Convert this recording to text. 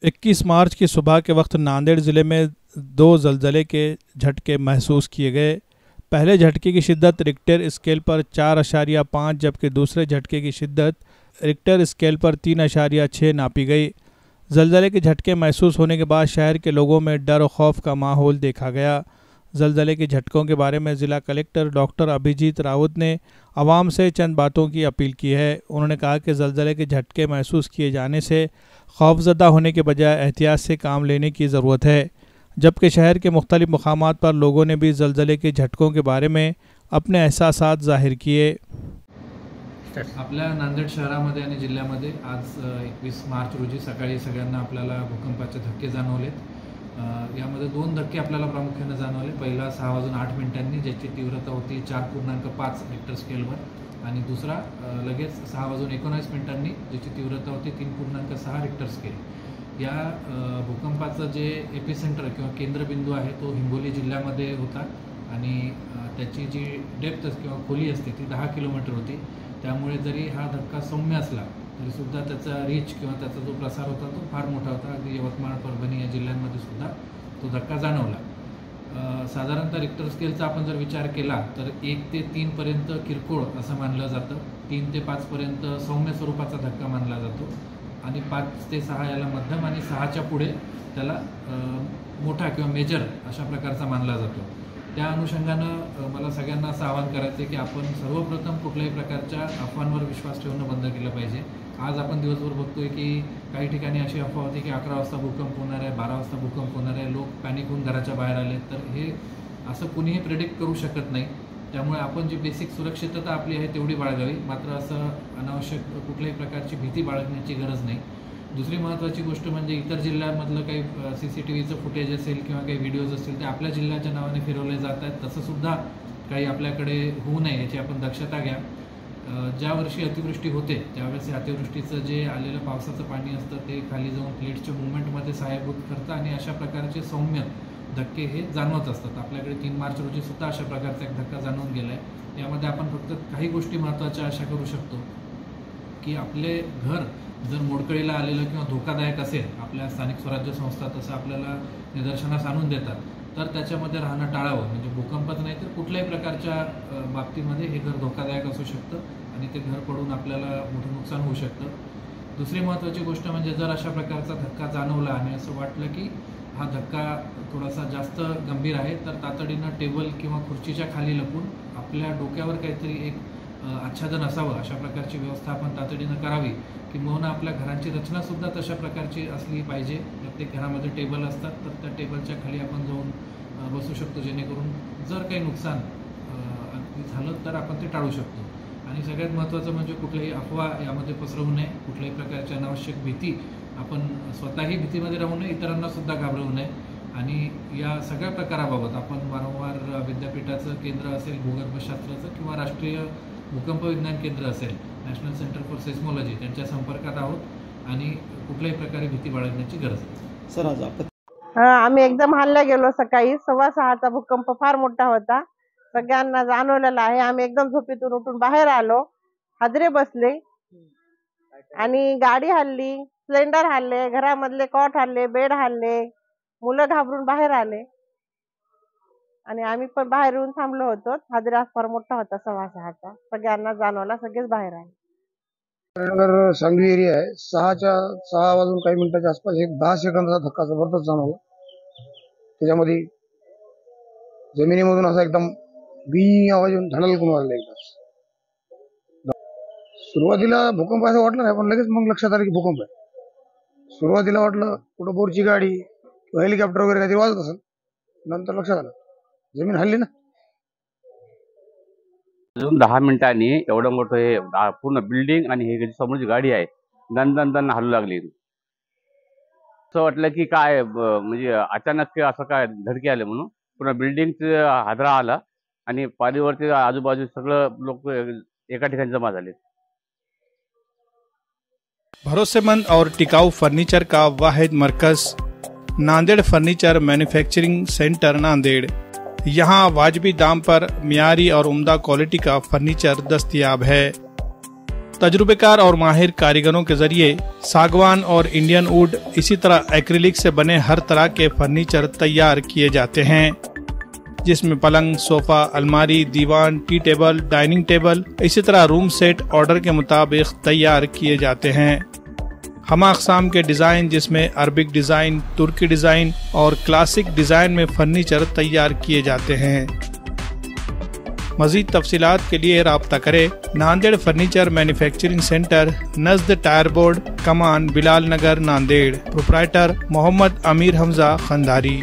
21 मार्च की सुबह के वक्त नांदेड़ ज़िले में 2 ज़लज़ले के झटके महसूस किए गए। पहले झटके की शिद्दत रिक्टर स्केल पर 4.5 जबकि दूसरे झटके की शिद्दत रिक्टर स्केल पर 3.6 नापी गई। ज़लज़ले के झटके महसूस होने के बाद शहर के लोगों में डर और खौफ का माहौल देखा गया। ज़लज़ले के झटकों के बारे में ज़िला कलेक्टर डॉक्टर अभिजीत राउत ने आवाम से चंद बातों की अपील की है। उन्होंने कहा कि ज़लज़ले के झटके महसूस किए जाने से खौफज़दा होने के बजाय एहतियात से काम लेने की ज़रूरत है, जबकि शहर के मुख्तलिफ मकामात पर लोगों ने भी ज़लज़ले के झटकों के बारे में अपने एहसासात ज़ाहिर किए। आपल्या नांदेड शहरामध्ये आणि जिल्ह्यामध्ये आज 21 मार्च रोजी सकाळी सगळ्यांना आपल्याला भूकंपाचे धक्के जाणवलेत। यामध्ये 2 धक्के आपल्याला प्रामुख्याने जाणवले। पहिला 6:08 ज्याची तीव्रता होती 4.5 रिक्टर स्केलवर आणि दुसरा लगेच 6:19 ज्याची तीव्रता होती 3.6 रिक्टर स्केल। या भूकंपाचं जे एपिसेंटर किंवा केंद्रबिंदू आहे तो हिंगोली जिल्ह्यामध्ये होता आणि त्याची जी डेप्थ किंवा खोली असते ती 10 किलोमीटर होती। त्यामुळे जरी हा धक्का सौम्य असला तरीसुद्धा त्याचा रीच किंवा त्याचा जो प्रसार होता तो फार मोठा होता। अगदी यवतमाळ, परभणी या जिल्ह्यांमध्ये सुद्धा तो धक्का जाणवला। साधारणतः रिक्टर स्केलचा आपण जर विचार केला तर 1 ते 3 पर्यंत किरकोळ असं मानलं जातं, 3 ते 5 पर्यंत सौम्य स्वरूपाचा धक्का मानला जातो आणि 5 ते 6 याला मध्यम आणि 6च्या पुढे त्याला मोठा किंवा मेजर अशा प्रकारचा मानला जातो। त्या अनुषंगानं मला सगळ्यांना असं आवाहन करायचं आहे की आपण सर्वप्रथम कुठल्याही प्रकारच्या अफवांवर विश्वास ठेवणं बंद केलं पाहिजे। आज आपण दिवसभर बघतोय की काही ठिकाणी अशी अफवा होती की 11 वाजता भूकंप होणार आहे, 12 वाजता भूकंप होणार आहे, लोक पॅनिक होऊन घराच्या बाहेर आले। तर हे असं कुणीही प्रेडिक्ट करू शकत नाही। त्यामुळे आपण जी बेसिक सुरक्षितता आपली आहे तेवढी बाळगावी, मात्र असं अनावश्यक कुठल्याही प्रकारची भीती बाळगण्याची गरज नाही। दुसरी महत्त्वाची गोष्ट म्हणजे इतर जिल्ह्यांमधलं काही CCTVचं फुटेज असेल किंवा काही व्हिडिओज असतील ते आपल्या जिल्ह्याच्या नावाने फिरवले जात आहेत, तसंसुद्धा काही आपल्याकडे होऊ नये याची आपण दक्षता घ्या। ज्या वर्षी अतिवृष्टी होते त्यावेळेस अतिवृष्टीचं जे आलेलं पावसाचं पाणी असतं ते खाली जाऊन प्लेट्सच्या मुवमेंटमध्ये सहाय्यभूत करतं आणि अशा प्रकारचे सौम्य धक्के हे जाणवत असतात। आपल्याकडे 3 मार्च रोजी सुद्धा अशा प्रकारचा एक धक्का जाणवून गेला आहे। यामध्ये आपण फक्त काही गोष्टी महत्त्वाच्या अशा करू शकतो की आपले घर जर मोडकळीला आलेलं किंवा धोकादायक असेल, आपल्या स्थानिक स्वराज्य संस्था तसं आपल्याला निदर्शनास आणून देतात, तर त्याच्यामध्ये राहणं टाळावं। म्हणजे भूकंपच नाही तर कुठल्याही प्रकारच्या बाबतीमध्ये हे घर धोकादायक असू शकतं आणि ते घर पडून आपल्याला मोठं नुकसान होऊ शकतं। दुसरी महत्त्वाची गोष्ट म्हणजे जर अशा प्रकारचा धक्का जाणवला आणि असं वाटलं की हा धक्का थोडासा जास्त गंभीर आहे तर तातडीनं टेबल किंवा खुर्चीच्या खाली लपून आपल्या डोक्यावर काहीतरी एक आच्छादन असावं, अशा प्रकारची व्यवस्था आपण तातडीनं करावी। किंवा आपल्या घरांची रचनासुद्धा तशा प्रकारची असली पाहिजे। प्रत्येक घरामध्ये टेबल असतात तर त्या टेबलच्या खाली आपण जाऊन बसू शकतो, जेणेकरून जर काही नुकसान झालं तर आपण ते टाळू शकतो। आणि सगळ्यात महत्त्वाचं म्हणजे कुठल्याही अफवा यामध्ये पसरवू नये, कुठल्याही प्रकारची अनावश्यक भीती आपण स्वतःही भीतीमध्ये राहू नये, इतरांनासुद्धा घाबरवू नये। आणि या सगळ्या प्रकाराबाबत आपण वारंवार विद्यापीठाचं केंद्र असेल भूगर्भशास्त्राचं किंवा राष्ट्रीय भूकंप विज्ञान केंद्र असेल, नॅशनल सेंटर फॉर सेस्मॉलॉजी त्यांच्या संपर्कात आहोत आणि कुठल्याही प्रकारे भीती बाळगण्याची गरज नाही। सर आज आम्ही एकदम हल्ला गेलो सकाळी 6:15चा भूकंप फार मोठा होता, सगळ्यांना जाणवलेला आहे। आम्ही एकदम झोपेतून उठून बाहेर आलो, हादरे बसले आणि गाडी हल्ली, सिलेंडर हल्ले, घरामधले कॉट हल्ले, बेड हल्ले, मुलं घाबरून बाहेर आले आणि आम्ही पण बाहेर येऊन थांबलो होतो। हादरा फार मोठा होता 6:15चा, सगळ्यांना जाणवला, सगळेच बाहेर आले। नगर सांगली एरिया आहे। 6 वाजून काही मिनिटाच्या आसपास एक 10 सेकंदाचा धक्का जबरदस्त जाणवला। त्याच्यामध्ये जमिनीमधून असा एकदम बी आवाज येऊन धडालकून वाजला एकदम। सुरुवातीला भूकंप असं वाटलं नाही, पण लगेच मग लक्षात आलं की भूकंप आहे। सुरुवातीला वाटलं कुठं बोरची गाडी किंवा हेलिकॉप्टर वगैरे काहीतरी वाजत असेल, नंतर लक्षात आलं जमीन हल्ली ना। अजून 10 मिनिटांनी एवढं मोठं हे पूर्ण बिल्डिंग आणि हे समोरची गाडी आहे दन हलू लागली। असं वाटलं की काय म्हणजे अचानक असं काय धडकी आले म्हणून पूर्ण बिल्डिंगचं हादरा आला आणि पाणीवरती आजूबाजू सगळं लोक एका ठिकाणी जमा झाले। भरोसेमंद और टिकाऊ फर्नीचर का वाहिद मरकज Nanded furniture manufacturing centre Nanded. यहाँ वाजबी दाम पर मियारी और उम्दा क्वालिटी का फर्नीचर दस्तयाब है। तजुर्बेकार और माहिर कारीगरों के जरिए सागवान और इंडियन वुड इसी तरह एक्रिलिक से बने हर तरह के फर्नीचर तैयार किए जाते हैं, जिसमें पलंग, सोफा, अलमारी, दीवान, टी टेबल, डाइनिंग टेबल, इसी तरह रूम सेट ऑर्डर के मुताबिक तैयार किए जाते हैं। हम अक़साम के डिज़ाइन जिसमें अरबिक डिज़ाइन, तुर्की डिज़ाइन और क्लासिक डिज़ाइन में फर्नीचर तैयार किए जाते हैं। मज़ीद तफसीलात के लिए राब्ता करें नांदेड़ फर्नीचर मैन्युफैक्चरिंग सेंटर, नज़द tyre board, Kaman, Bilal Nagar, Nanded. Proprietor Mohammad Amir Hamza Khandari.